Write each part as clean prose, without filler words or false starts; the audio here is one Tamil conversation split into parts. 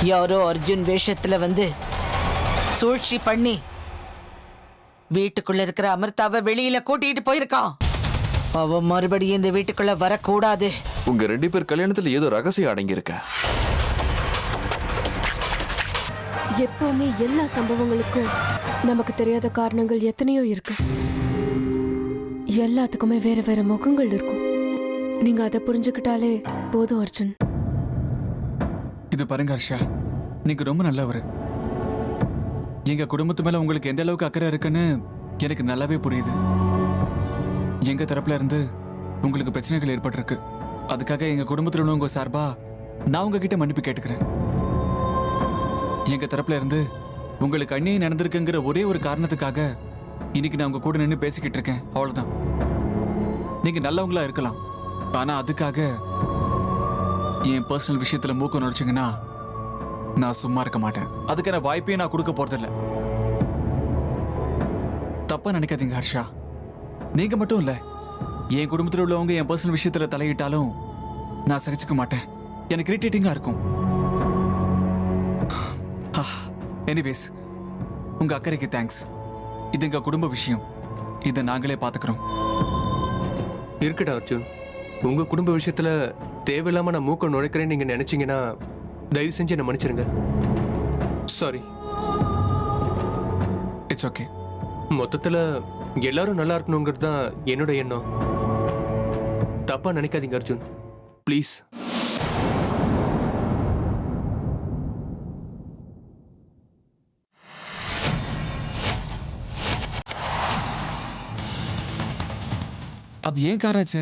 யாரோ அர்ஜுன் வேஷத்துல வந்து சூழ்ச்சி பண்ணி வீட்டுக்குள்ள இருக்கிற அமிர்தாவை வெளியில கூட்டிட்டு போயிருக்கான். அவ மறுபடியும் இந்த வீட்டுக்குள்ள வரக்கூடாது. உங்க 2 பேர் கல்யாணத்துல ஏதோ ரகசியம் அடங்கியிருக்க. எப்பவுமே எல்லா சம்பவங்களுக்கும் நமக்கு தெரியாத காரணங்கள் எத்தனையோ இருக்கு. எல்லாத்துக்குமே வேற வேற முகங்கள் இருக்கும். நீங்க அதை புரிஞ்சுக்கிட்டாலே போதும் அர்ஜுன். இது பாருங்க ஹர்ஷா, நீங்க ரொம்ப நல்லவர். எங்க குடும்பத்து மேல உங்களுக்கு எந்த அளவுக்கு அக்கறை இருக்குன்னு எனக்கு நல்லாவே புரியுது. எங்க தரப்புல இருந்து உங்களுக்கு பிரச்சனைகள் ஏற்பட்டிருக்கு. அதுக்காக எங்க குடும்பத்தில் உள்ளவங்க சார்பா நான் உங்ககிட்ட மன்னிப்பு கேட்டுக்கிறேன். எங்க தரப்புல இருந்து உங்களுக்கு அந்நியம் நடந்திருக்குங்கிற ஒரே ஒரு காரணத்துக்காக இன்னைக்கு நான் உங்க கூட நின்று பேசிக்கிட்டு இருக்கேன். அவ்வளவுதான். நீங்க நல்லவங்களா இருக்கலாம், ஆனா அதுக்காக என் பர்சனல் விஷயத்துல மூக்க நுழைச்சிங்கன்னா நான் சும்மா இருக்க மாட்டேன். அதுக்கான வாய்ப்பையும் நான் கொடுக்க போறதில்ல. தப்பா நினைக்காதீங்க ஹர்ஷா. நீங்க மட்டும் இல்ல, என் குடும்பத்தில் உள்ளவங்க என் பர்சனல் விஷயத்துல தலையிட்டாலும் நான் சகிச்சுக்க மாட்டேன். எனக்கு இரிட்டேட்டிங்கா இருக்கும். எனிவேஸ், உங்க அக்கறைக்கு தேங்க்ஸ். இது எங்க குடும்ப விஷயம். இதை நாங்களே பாத்துக்கிறோம். இருக்கட்டும் அர்ஜுன், உங்க குடும்ப விஷயத்துல தேவையில்லாம நான் மூக்க நுழைக்கிறேன்னு நீங்க நினைச்சீங்கன்னா தயவு செஞ்சு என்ன மன்னிச்சிருங்க. சாரி. It's okay. மொத்தத்துல எல்லாரும் நல்லா இருக்கணுங்கிறது தான் என்னோட எண்ணம். தப்பா நினைக்காதீங்க அர்ஜுன், ப்ளீஸ். அது ஏன் காராச்சே?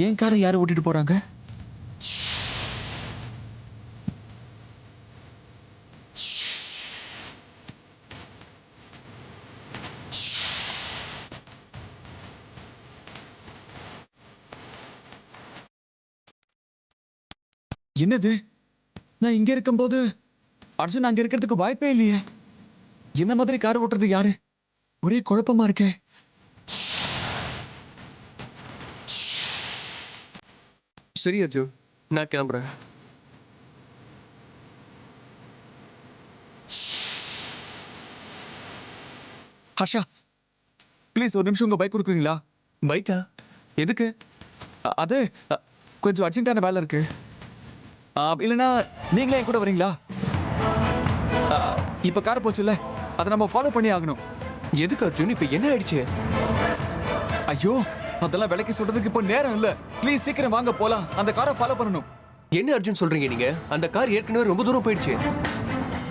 ஏன் காரை யாரை ஓட்டிட்டு போறாங்க? என்னது? நான் இங்க இருக்கும்போது அர்ஜுன் அங்க இருக்கிறதுக்கு வாய்ப்பே இல்லையே. என்ன மாதிரி கார் ஓட்டுறது யாரு? ஒரே குழப்பமா இருக்கே. சரி அர்ஜுன், நான் கிளம்புறேன். ஹர்ஷா, ப்ளீஸ் ஒரு நிமிஷம் உங்க பைக் கொடுக்குறீங்களா? பைக்கா? எதுக்கு? அது கொஞ்சம் அர்ஜென்ட்டான வேலை இருக்கு. இல்லைன்னா நீங்களே என் கூட வரீங்களா? இப்ப கார் போச்சுல்ல, அதை நம்ம ஃபாலோ பண்ணி ஆகணும். எதுக்கு அர்ஜுன்? இப்ப என்ன ஆயிடுச்சு? ஐயோ, அதெல்லாம் விலைக்கு சொல்றதுக்கு இப்போ நேரம் இல்ல. ப்ளீஸ் சீக்கிரம் வாங்க போலாம். அந்த காரை ஃபாலோ பண்ணணும். என்ன அர்ஜுன் சொல்றீங்க நீங்க? அந்த கார் ஏற்கனவே ரொம்ப தூரம் போயிடுச்சு.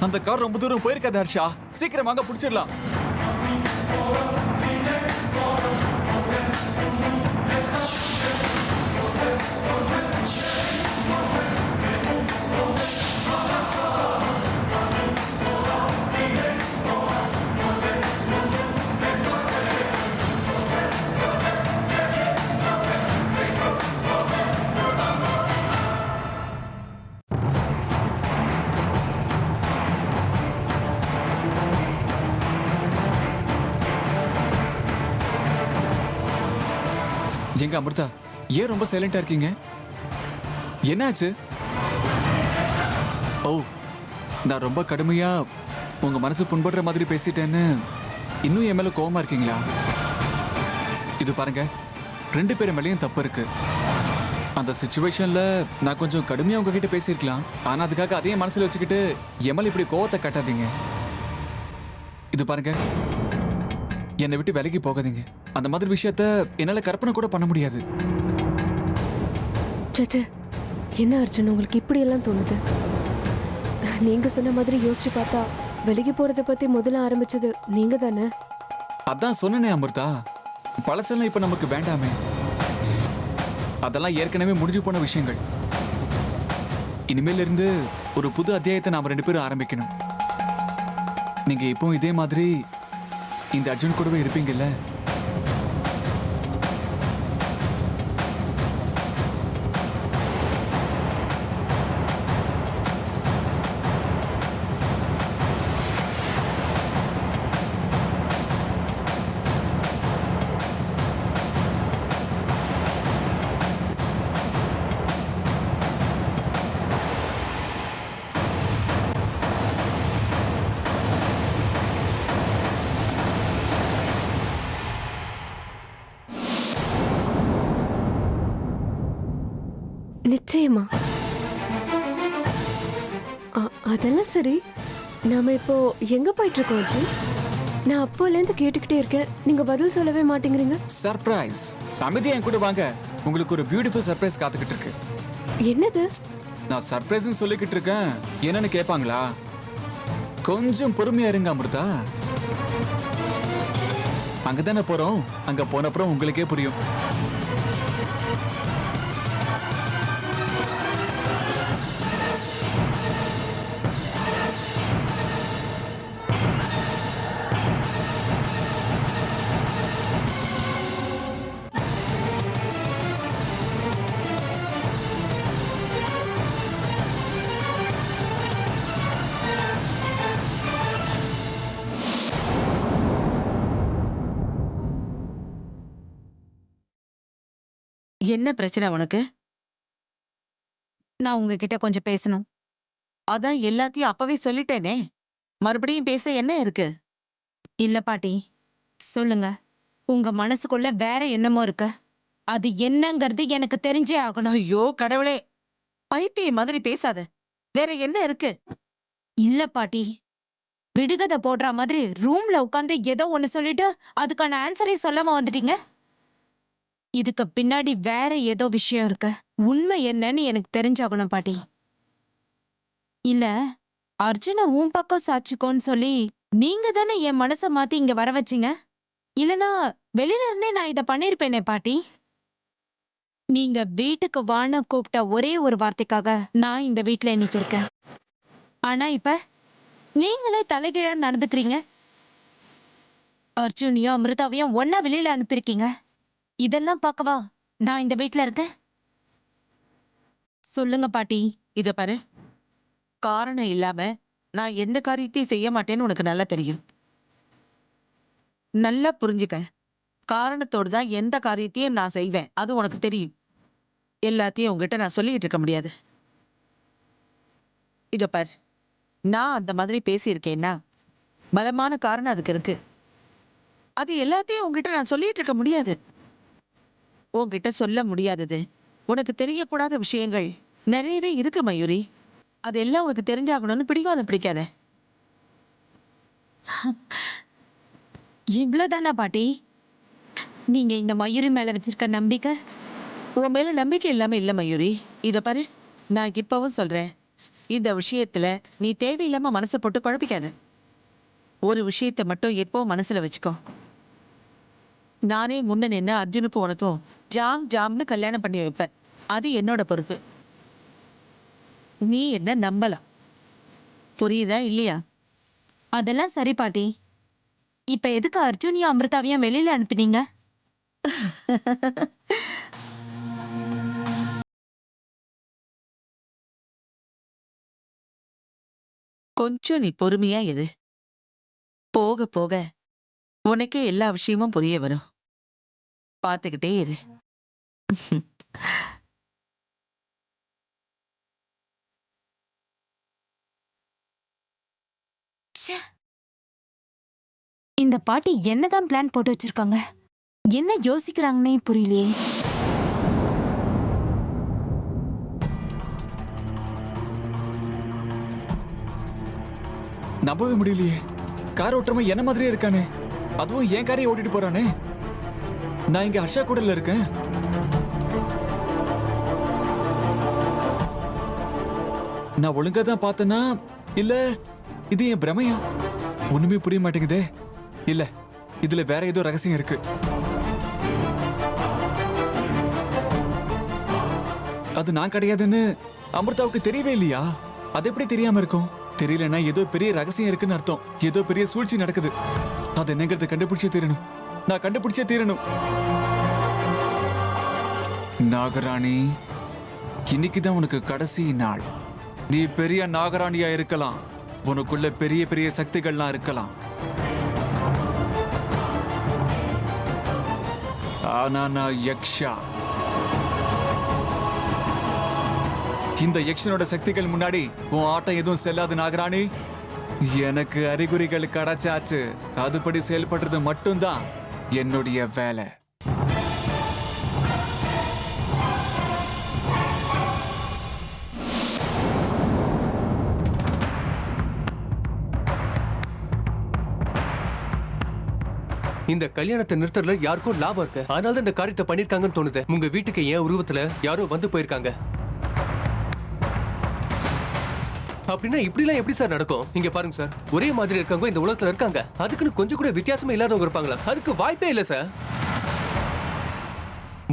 அந்த கார் ரொம்ப தூரம் போயிருக்காது ஹர்ஷா. சீக்கிரம் வாங்க, பிடிச்சிடலாம். எங்க அமிர்தா, ஏன் ரொம்ப சைலண்டா இருக்கீங்க? என்னாச்சு? ஓ, நான் ரொம்ப கடுமையா உங்க மனசு புண்படுற மாதிரி பேசிட்டேன்னு இன்னும் என் மேல கோவமா இருக்கீங்களா? இது பாருங்க, 2 பேர் மேலேயும் தப்பு இருக்கு. அந்த சிச்சுவேஷன்ல நான் கொஞ்சம் கடுமையா உங்ககிட்ட பேசியிருக்கலாம். ஆனா அதுக்காக அதே மனசுல வச்சுக்கிட்டு என் மேல இப்படி கோவத்தை காட்டாதீங்க. இது பாருங்க, என்னை விட்டு விலகி போகாதீங்க. அந்த மாதிரி விஷயத்த என்னால கற்பனை கூட பண்ண முடியாது. சச்சே, என்ன அர்ஜுன் உங்களுக்கு இப்படி எல்லாம் தோணுது? நீங்க சொன்ன மாதிரி யோசிச்சு பார்த்தா விலகி போறத பத்தி முதல்ல ஆரம்பிச்சது நீங்க தானே? அதான் சொன்னனே அமிர்தா, பழசெல்லாம் இப்ப நமக்கு வேண்டாமே. அதெல்லாம் ஏற்கனவே முடிஞ்சு போன விஷயங்கள். இனிமேல இருந்து ஒரு புது அத்தியாயத்தை நாம 2 பேரும் ஆரம்பிக்கணும். நீங்க இப்போ இதே மாதிரி இந்த அர்ஜுன் கூடவே இருப்பீங்கல்ல? நிச்சயமா. அதெல்லாம் சரி. நாம இப்போ எங்க போயிட்டு இருக்கோம் அர்ஜுன்? நான் அப்போல இருந்து கேட்டுக்கிட்டே இருக்கேன், நீங்க பதில் சொல்லவே மாட்டேங்கிறீங்க. சர்ப்ரைஸ். அமைதியா என் கூட வாங்க, உங்களுக்கு ஒரு பியூட்டிஃபுல் சர்ப்ரைஸ் காத்துக்கிட்டு இருக்கு. என்னது? நான் சர்ப்ரைஸ்னு சொல்லிக்கிட்டு இருக்கேன், என்னன்னு கேட்பாங்களா? கொஞ்சம் பொறுமையா இருங்க அமிர்தா. அங்கதானே போறோம், அங்க போனப்புறம் உங்களுக்கே புரியும். என்ன பிரச்சனை உனக்கு? நான் உங்ககிட்ட கொஞ்சம் பேசணும். அதான் எல்லாத்தையும் அப்பவே சொல்லிட்டேனே, மறுபடியும் பேச என்ன இருக்கு? இல்ல பாட்டி, சொல்லுங்க. உங்க மனசுக்குள்ள வேற என்னமோ இருக்கு. அது என்னங்கிறது எனக்கு தெரிஞ்சே ஆகணும். ஐயோ கடவுளே, பைத்தியம் மாதிரி பேசாத. வேற என்ன இருக்கு? இல்ல பாட்டி, விடுகதை போடுற மாதிரி ரூம்ல உட்காந்து ஏதோ ஒண்ணு சொல்லிட்டு அதுக்கான ஆன்சரை சொல்லாம வந்துட்டீங்க. இதுக்கு பின்னாடி வேற ஏதோ விஷயம் இருக்கு. உண்மை என்னன்னு எனக்கு தெரிஞ்சாகணும் பாட்டி. இல்ல அர்ஜுன உன் பக்கம் சாச்சுக்கோன்னு சொல்லி நீங்க தானே என் மனச மாத்தி இங்க வர வச்சீங்க. இல்லனா வெளியில இருந்தே நான் இத பண்ணிருப்பேனே பாட்டி. நீங்க வீட்டுக்கு வான்னு கூப்பிட்ட ஒரே ஒரு வார்த்தைக்காக நான் இந்த வீட்டுல இன்னைக்கு இருக்கேன். ஆனா இப்ப நீங்களே தலைகீழா நடந்துக்கிறீங்க. அர்ஜுனையும் அமிர்தாவையும் ஒன்னா வெளியில அனுப்பியிருக்கீங்க. இதெல்லாம் பார்க்கவா நான் இந்த வீட்டுல இருக்கேன்? சொல்லுங்க பாட்டி. இத பாரு, காரணம் இல்லாம நான் எந்த காரியத்தையும் செய்ய மாட்டேன்னு உனக்கு நல்லா தெரியும். நல்லா புரிஞ்சுக்க. காரணத்தோடு தான் எந்த காரியத்தையும் நான் செய்வேன், அது உனக்கு தெரியும். எல்லாத்தையும் உங்ககிட்ட நான் சொல்லிட்டு இருக்க முடியாது. இத பாரு, நான் அந்த மாதிரி பேசியிருக்கேன்னா பலமான காரணம் அதுக்கு இருக்கு. அது எல்லாத்தையும் உங்ககிட்ட நான் சொல்லிட்டு இருக்க முடியாது. உன்கிட்ட சொல்ல முடியாதது, உனக்கு தெரியக்கூடாத விஷயங்கள் நிறையவே இருக்கு மயூரி. அதெல்லாம் உனக்கு தெரிஞ்சாகணும்னு பிடிக்காத பிடிக்காத. இவ்வளவுதானா பாட்டி? நீங்க இந்த மயூரி மேல வச்சிருக்க நம்பிக்கை? உன் மேல நம்பிக்கை இல்லாம இல்ல மயூரி. இத பாரு, நான் இப்பவும் சொல்றேன், இந்த விஷயத்துல நீ தேவையில்லாம மனசை போட்டு குழப்பிக்காத. ஒரு விஷயத்தை மட்டும் எப்போ மனசுல வச்சுக்கோ. நானே முன்ன நின்று அர்ஜுனுக்கும் உனக்கும் ஜாம்னு கல்யாணம் பண்ணி வைப்பேன். அது என்னோட பொறுப்பு. நீ என்ன நம்பலாம். புரியுதா இல்லையா? அதெல்லாம் சரி பாட்டி. இப்ப எதுக்கு அர்ஜுனையும் அமிர்தாவையும் வெளியில அனுப்பினீங்க? கொஞ்சம் நீ பொறுமையா இரு. போக போக உனக்கே எல்லா விஷயமும் புரிய வரும். பார்த்துக்கிட்டே இரு. ச்சே. இந்த பாட்டி என்னதான் பிளான் போட்டு வச்சிருக்காங்க? என்ன யோசிக்கிறாங்கன்னே புரியலையே. நம்பவே முடியலையே, கார் ஓட்டுறவன் என்ன மாதிரியே இருக்கானே. அதுவும் என் காரையை ஓட்டிட்டு போறானே. நான் இங்க ஹர்ஷா கூடல இருக்கேன். நான் ஒழுங்கா தான் பார்த்தனா இல்ல இது என் பிரமையா? ஒண்ணுமே புரிய மாட்டேங்குதே. இல்ல, இதுல வேற ஏதோ ரகசியம் இருக்கு. அது நான் கிடையாதுன்னு அமிர்தாவுக்கு தெரியவே இல்லையா? அது எப்படி தெரியாம இருக்கும்? தெரியலன்னா ஏதோ பெரிய ரகசியம் இருக்குன்னு அர்த்தம். ஏதோ பெரிய சூழ்ச்சி நடக்குது. அது என்னங்கிறத கண்டுபிடிச்சே தீரணும். நான் கண்டுபிடிச்சே தீரணும். நாகராணி, இன்னைக்குதான் உனக்கு கடைசி நாள். நீ பெரிய நாகராணியா இருக்கலாம், உனக்குள்ள பெரிய பெரிய சக்திகள்லாம் இருக்கலாம். ஆனா நான் யக்ஷா. இந்த யக்ஷனோட சக்திகள் முன்னாடி உன் ஆட்டம் எதுவும் செல்லாது நாகராணி. எனக்கு அறிகுறிகள் கிடைச்சாச்சு. அதுபடி செயல்படுறது மட்டும்தான் என்னுடைய வேலை. இந்த கல்யாணத்தை நிறுத்தறதுல யாருக்கும் லாபம் இருக்கு. அதனால தான் இந்த காரியத்தை பண்ணிருக்காங்கன்னு தோணுது. உங்க வீட்டுக்கு ஏன் உருவத்துல யாரோ வந்து போயிருக்காங்க. அப்படின்னா இப்படிலாம் எப்படி சார் நடக்கும்? இங்க பாருங்க சார், ஒரே மாதிரி இருக்கவங்க இந்த உலகத்துல இருக்காங்க. அதுக்குன்னு கொஞ்சம் கூட வித்தியாசமே இல்லாதவங்க இருப்பாங்களா? அதுக்கு வாய்ப்பே இல்லை சார்.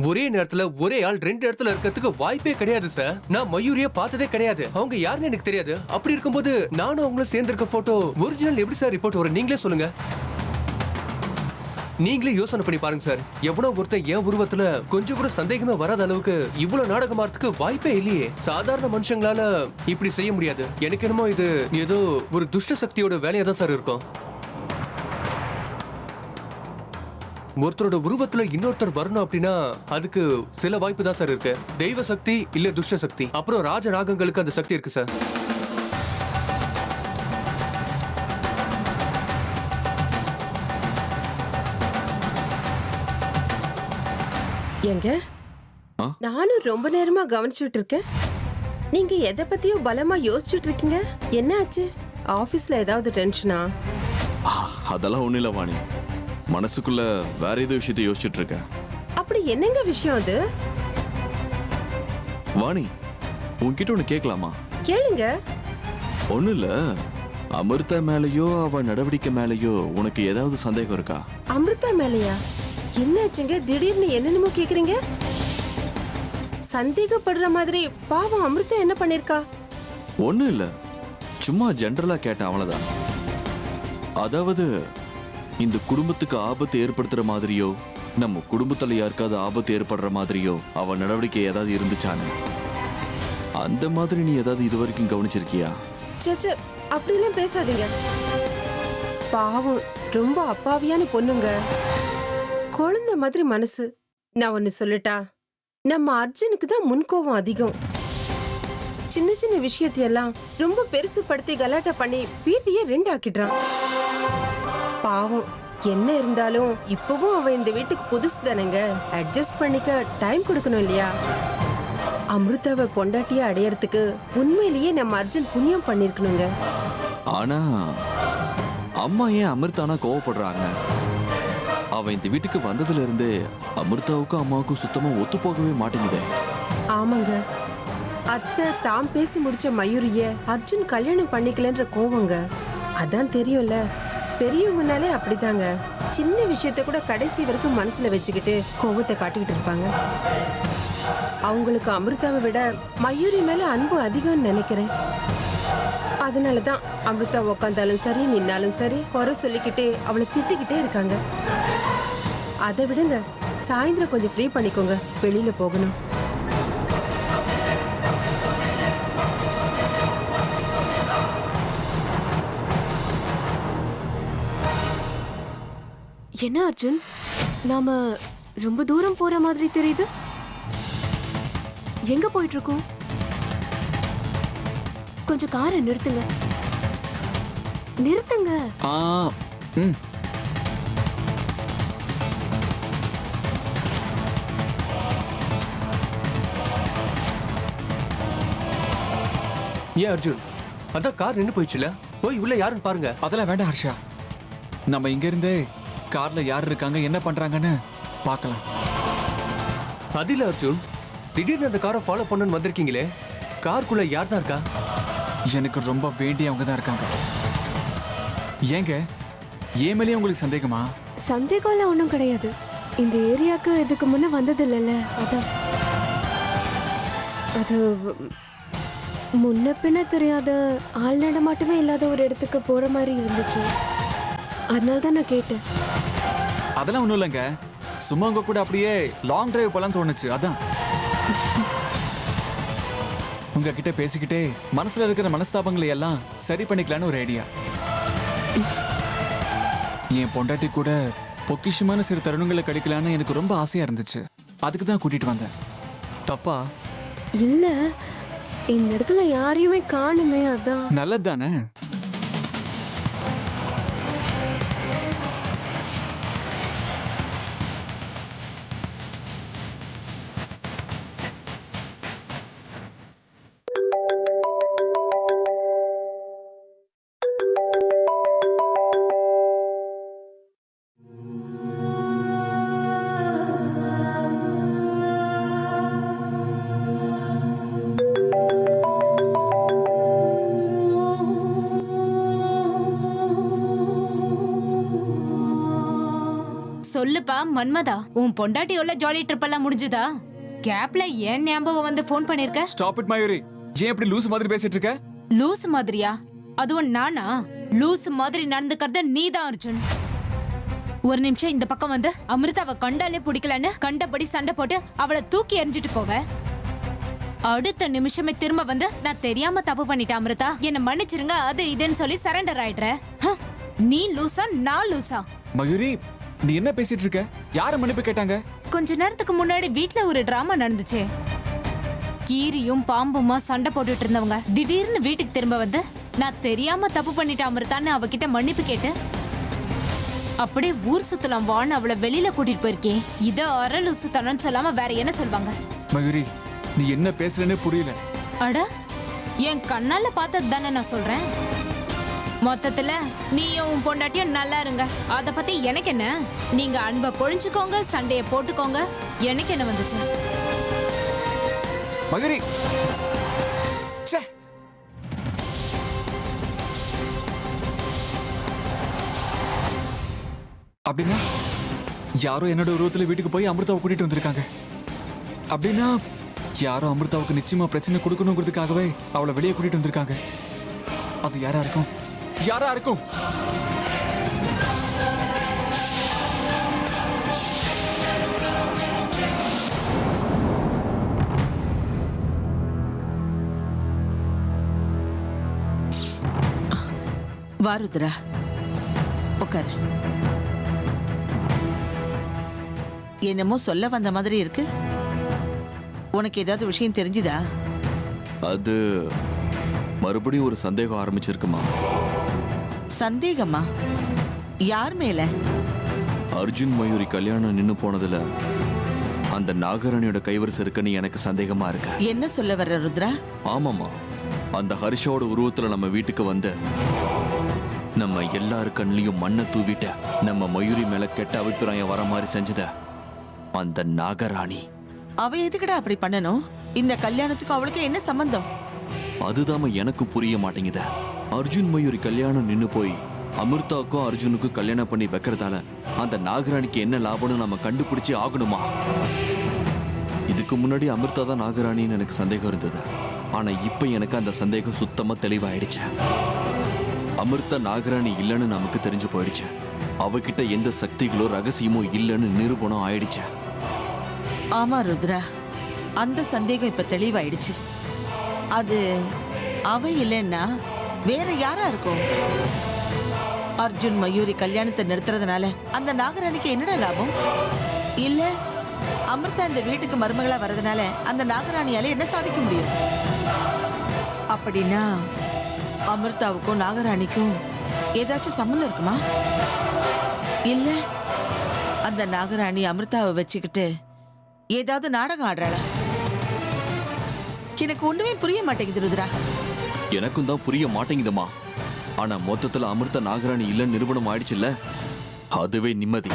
ஒரே நேரத்துல ஒரே ஆள் 2 இடத்துல இருக்கிறதுக்கு வாய்ப்பே கிடையாது சார். நான் மயூரிய பார்த்ததே கிடையாது. அவங்க யாருன்னு எனக்கு தெரியாது. அப்படி இருக்கும்போது நானும் அவங்களும் சேர்ந்து இருக்க போட்டோ ஒரிஜினல் எப்படி சார் ரிப்போர்ட் வரும்? நீங்களே சொல்லுங்க. நீங்களே யோசனை பண்ணி பாருங்க சார். எவ்வளவு ஒருத்தன் என் உருவத்துல கொஞ்சம் கூட சந்தேகமே வராத அளவுக்கு இவ்வளவு நாடகமாறதுக்கு வாய்ப்பே இல்லையே. சாதாரண மனுஷங்களால இப்படி செய்ய முடியாது. எனக்கு என்னமோ இது ஏதோ ஒரு துஷ்ட சக்தியோட வேலையா தான் சார் இருக்கும். ஒருத்தரோட உருவத்துல இன்னொருத்தர் வரணும் அப்படின்னா அதுக்கு சில வாய்ப்பு தான் சார் இருக்கு. தெய்வ சக்தி இல்ல துஷ்ட சக்தி, அப்புறம் ராஜநாகங்களுக்கு அந்த சக்தி இருக்கு சார். எங்க ஆ? நானும் ரொம்ப நேரமா கவனிச்சுட்டு இருக்கேன். நீங்க எதை பத்தியோ பலமா யோசிச்சுட்டு இருக்கீங்க. என்ன ஆச்சு? ஆபீஸ்ல ஏதாவது டென்ஷனா? அதெல்லாம் ஒண்ணும் இல்ல வாணி. மனசுக்குள்ள வேற ஏதோ விஷயத்தை யோசிச்சுட்டு இருக்கேன். அப்படி என்னங்க விஷயம் அது? வாணி, உன்கிட்ட ஒண்ணு கேட்கலாமா? கேளுங்க. ஒண்ணும் இல்ல, அமிர்தா மேலயோ அவ நடவடிக்கை மேலயோ உனக்கு ஏதாவது சந்தேகம் இருக்கா? அமிர்தா மேலையா? என்னாச்சுங்க திடீர்னு என்னென்னமோ கேக்குறீங்க? சந்தேகப்படுற மாதிரி. பாவம், அமிர்தா என்ன பண்ணிருக்கா? ஒண்ணும் இல்ல, சும்மா ஜெனரலா கேட்டேன், அவ்வளவுதான். அதாவது இந்த குடும்பத்துக்கு ஆபத்து ஏற்படுத்துற மாதிரியோ நம்ம குடும்பத்துல யாருக்காவது ஆபத்து ஏற்படுற மாதிரியோ அவ நடவடிக்கை ஏதாவது இருந்துச்சானே, அந்த மாதிரி நீ ஏதாவது இது வரைக்கும் கவனிச்சிருக்கியா? சேச்சே, அப்படிலாம் பேசாதீங்க. பாவம், ரொம்ப அப்பாவியான பொண்ணுங்க. குழந்தை மாதிரி மனசு. நான் ஒன்னு சொல்லட்டா? நம்ம அர்ஜுனுக்கு தான் முன்கோபம் அதிகம். சின்ன சின்ன விஷயத்தையெல்லாம் ரொம்ப பெருசுப்படுத்தி கலாட்டா பண்ணி வீட்டையே 2 ஆக்கிடுறான். பாவம், என்ன இருந்தாலும் இப்பவும் அவ இந்த வீட்டுக்கு புதுசு தானேங்க. அட்ஜஸ்ட் பண்ணிக்க டைம் கொடுக்கணும் இல்லையா? அமிர்தாவை பொண்டாட்டியா அடையறதுக்கு உண்மையிலேயே நம்ம அர்ஜுன் புண்ணியம் பண்ணிருக்கணுங்க. ஆனா அம்மா ஏன் அமிர்தானா கோவப்படுறாங்க? அவன் இந்த வீட்டுக்கு வந்ததுல இருந்து அமிர்தாவுக்கும் அம்மாவுக்கும் சுத்தமா ஒத்து போகவே மாட்டேங்குதே. ஆமாங்க, அத்தை தாம் பேசி முடிச்ச மயூரிய அர்ஜுன் கல்யாணம் பண்ணிக்கலன்ற கோவங்க. அதான் தெரியும்ல, பெரியவங்கனாலே அப்படிதாங்க. சின்ன விஷயத்த கூட கடைசி வரைக்கும் மனசுல வச்சுக்கிட்டு கோவத்தை காட்டிக்கிட்டு இருப்பாங்க. அவங்களுக்கு அமிர்தாவை விட மயூரி மேல அன்பு அதிகம்னு நினைக்கிறேன். அதனாலதான் அமிர்தா உக்காந்தாலும் சரி நின்னாலும் சரி குறை சொல்லிக்கிட்டே அவளை திட்டிக்கிட்டே இருக்காங்க. அதை விடுங்க, சாயந்தரம் கொஞ்சம் ஃப்ரீ பண்ணிக்கோங்க, வெளியில போகணும். என்ன அர்ஜுன், நாம ரொம்ப தூரம் போற மாதிரி தெரியுது. எங்க போயிட்டு இருக்கோம்? கொஞ்சம் காரை நிறுத்துங்க. நிறுத்துங்க. ஆ ம் ஏன் அர்ஜுன், அதான் கார் நின்னு போயிடுச்சுல, போய் உள்ள யாருன்னு பாருங்க. அதெல்லாம் வேண்டாம் ஹர்ஷா. நம்ம இங்க இருந்தே கார்ல யார் இருக்காங்க என்ன பண்றாங்கன்னு பார்க்கலாம். அது இல்ல அர்ஜுன், திடீர்னு அந்த காரை ஃபாலோ பண்ணணும்னு வந்திருக்கீங்களே, காருக்குள்ள யார் தான் இருக்கா? எனக்கு ரொம்ப வேண்டியவங்க தான் இருக்காங்க. ஏங்க, ஏன் மேலேயே உங்களுக்கு சந்தேகமா? சந்தேகம்லாம் ஒன்றும் கிடையாது. இந்த ஏரியாவுக்கு இதுக்கு முன்ன வந்தது இல்லைல்ல, அதான். அது முன்ன பின்ன தெரியாத ஆள் நடமாட்டமே இல்லாத ஒரு இடத்துக்கு போற மாதிரி இருந்துச்சு. அதனால தான் நான் கேட்டேன். அதெல்லாம் ஒன்றும் இல்லைங்க, சும்மா உங்க கூட அப்படியே லாங் டிரைவ் போலாம் தோணுச்சு, அதான். உங்ககிட்ட பேசிக்கிட்டே மனசுல இருக்கிற மனஸ்தாபங்களை எல்லாம் சரி பண்ணிக்கலான்னு ஒரு ஐடியா. என் பொண்டாட்டி கூட பொக்கிஷமான சிறு தருணங்களை கிடைக்கலான்னு எனக்கு ரொம்ப ஆசையா இருந்துச்சு. அதுக்கு தான் கூட்டிட்டு வந்தேன். தப்பா? இல்ல, இந்த இடத்துல யாரையுமே காணுமே, அதான். நல்லது தானே. சொல்லுப்பா மன்மதா, உன் பொண்டாட்டியோட ஜாலி ட்ரிப் எல்லாம் முடிஞ்சுதா? கேப்ல ஏன் ஞாபகம் வந்து ஃபோன் பண்ணிருக்க? Stop it Mayuri. ஏன் இப்படி லூஸ் மாதிரி பேசிட்டு இருக்க? லூஸ் மாதிரியா? அதுவும் நானா? லூஸ் மாதிரி நடந்துக்கிறத நீதான் அர்ஜுன். ஒரு நிமிஷம் இந்த பக்கம் வந்து அமிர்தாவை கண்டாலே பிடிக்கலன்னு கண்டபடி சண்டை போட்டு அவளை தூக்கி எறிஞ்சிட்டு போவ. அடுத்த நிமிஷமே திரும்ப வந்து நான் தெரியாம தப்பு பண்ணிட்டேன் அமிர்தா, என்ன மன்னிச்சிருங்க அது இதுன்னு சொல்லி சரண்டர் ஆயிடுற. நீ லூசா நான் லூசா? மயூரி, நீ என்ன பேசிட்டு இருக்க? யார மன்னிப்பு கேட்டாங்க? கொஞ்ச நேரத்துக்கு முன்னாடி வீட்ல ஒரு டிராமா நடந்துச்சே. கீரியும் பாம்புமா சண்டை போட்டுட்டு இருந்தவங்க திடீர்னு வீட்டுக்கு திரும்ப வந்து நான் தெரியாம தப்பு பண்ணிட்டேன் அமிர்தான்னு அவகிட்ட மன்னிப்பு கேட்டு அப்படியே ஊர் சுத்தலாம் வான்னு அவளை வெளியில கூட்டிட்டு போயிருக்கேன். இத அரலு சுத்தலன்னு சொல்லாம வேற என்ன சொல்வாங்க? மயூரி, நீ என்ன பேசுறேன்னு புரியல. அட, என் கண்ணால பார்த்தது தானே நான் சொல்றேன். மொத்தத்துல நீயும் உன் பொண்டாட்டியும் நல்லா இருங்க, அத பத்தி எனக்கு என்ன? நீங்க அன்பை பொழிஞ்சுக்கோங்க, சண்டைய போட்டுக்கோங்க, எனக்கு என்ன வந்துச்சு? மயூரி, ச்சே. அப்படின்னா யாரோ என்னோட உருவத்துல வீட்டுக்கு போய் அமிர்தாவை கூட்டிட்டு வந்திருக்காங்க. அப்படின்னா யாரோ அமிர்தாவுக்கு நிச்சயமா பிரச்சனை கொடுக்கணுங்கிறதுக்காகவே அவளை வெளியே கூட்டிட்டு வந்திருக்காங்க. அது யாரா இருக்கும்? யாரா இருக்கும்? வா ருத்ரா, உட்காரு. என்னமோ சொல்ல வந்த மாதிரி இருக்கு. உனக்கு ஏதாவது விஷயம் தெரிஞ்சுதா? அது மறுபடியும் ஒரு சந்தேகம் ஆரம்பிச்சிருக்குமா? சந்தேகமா? யார் மேல? அர்ஜுன் மயூரி கல்யாணம் நின்னு போனதுல அந்த நாகராணியோட கைவரிசை இருக்குன்னு எனக்கு சந்தேகமா இருக்கு. என்ன சொல்ல வர்ற ருத்ரா? ஆமாமா, அந்த ஹர்ஷோட உருவத்துல நம்ம வீட்டுக்கு வந்து நம்ம எல்லாரு கண்ணிலையும் மண்ணை தூவிட்ட நம்ம மயூரி மேல கெட்ட அபிப்பிராயம் வர மாதிரி செஞ்சத அந்த நாகராணி. அவ எதுக்குடா அப்படி பண்ணணும்? இந்த கல்யாணத்துக்கு அவளுக்கு என்ன சம்பந்தம்? அதுதாம எனக்கு புரிய மாட்டேங்குத. அர்ஜுன் மயூரி கல்யாணம் நின்னு போய் அமிர்தாவுக்கும் அர்ஜுனுக்கும் கல்யாணம் பண்ணி வைக்கிறதால அந்த நாகராணிக்கு என்ன லாபம்னு நம்ம கண்டுபிடிச்சு ஆகணுமா? இதுக்கு முன்னாடி அமிர்தா தான் நாகராணின்னு எனக்கு சந்தேகம் இருந்தது. ஆனா இப்ப எனக்கு அந்த சந்தேகம் சுத்தமா தெளிவாயிடுச்சு. அமிர்தா நாகராணி இல்லைன்னு நமக்கு தெரிஞ்சு போயிடுச்சு. அவகிட்ட எந்த சக்திகளோ ரகசியமோ இல்லைன்னு நிரூபணம் ஆயிடுச்சு. ஆமா ருத்ரா, அந்த சந்தேகம் இப்ப தெளிவாயிடுச்சு. அது அவ இல்லைன்னா வேற யாரா இருக்கும்? அர்ஜுன் மயூரி கல்யாணத்தை நிறுத்துறதுனால அந்த நாகராணிக்கு என்னடா லாபம்? இல்ல அமிர்தா இந்த வீட்டுக்கு மருமகளா வர்றதுனால அந்த நாகராணியால என்ன சாதிக்க முடியும்? அப்படின்னா அமிர்தாவுக்கும் நாகராணிக்கும் ஏதாச்சும் சம்மந்தம் இருக்குமா? இல்ல அந்த நாகராணி அமிர்தாவை வச்சுக்கிட்டு ஏதாவது நாடகம் ஆடுறாளா? எனக்கு ஒண்ணுமே புரிய மாட்டேங்குது ருத்ரா. எனக்கும் தான் புரிய மாட்டேங்குதுமா. ஆனா மொத்தத்துல அமிர்தா நாகராணி இல்லைன்னு நிரூபணம் ஆயிடுச்சுல்ல, அதுவே நிம்மதி.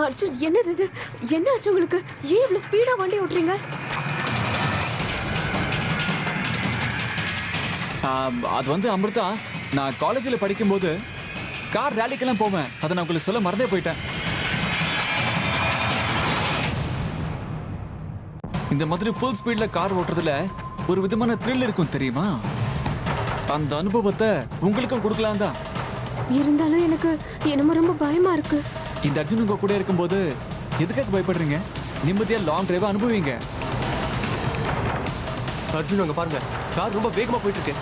அர்ஜுன், என்னது இது? என்ன ஆச்சு உங்களுக்கு? ஏன் இவ்வளவு ஸ்பீடா வண்டி ஓட்டுறீங்க? அது வந்து அமிர்தா, நான் காலேஜில் படிக்கும்போது கார் ரேலிக்கெல்லாம் போவேன். அதை நான் உங்களுக்கு சொல்ல மறந்தே போயிட்டேன். இந்த மாதிரி ஃபுல் ஸ்பீட்ல கார் ஓட்டுறதுல ஒரு விதமான த்ரில் இருக்கும் தெரியுமா? அந்த அனுபவத்தை உங்களுக்கும் கொடுக்கலாம் தான். இருந்தாலும் எனக்கு என்னமோ ரொம்ப பயமா இருக்கு. இந்த அர்ஜுன் உங்க கூட இருக்கும்போது எதுக்காக பயப்படுறீங்க? நிம்மதியா லாங் டிரைவ் அனுபவிங்க. அர்ஜுன், அங்க பாருங்க, கார் ரொம்ப வேகமா போயிட்டு இருக்கு.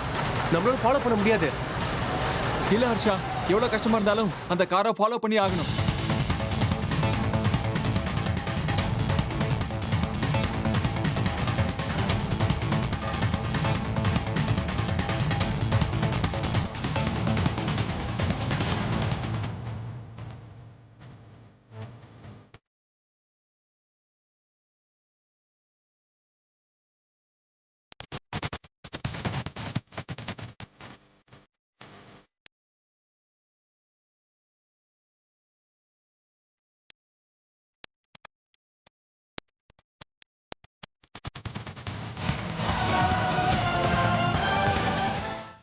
நம்மளால ஃபாலோ பண்ண முடியாது. இல்ல ஹர்ஷா, எவ்வளவு கஷ்டமா இருந்தாலும் அந்த காரை ஃபாலோ பண்ணி ஆகணும்.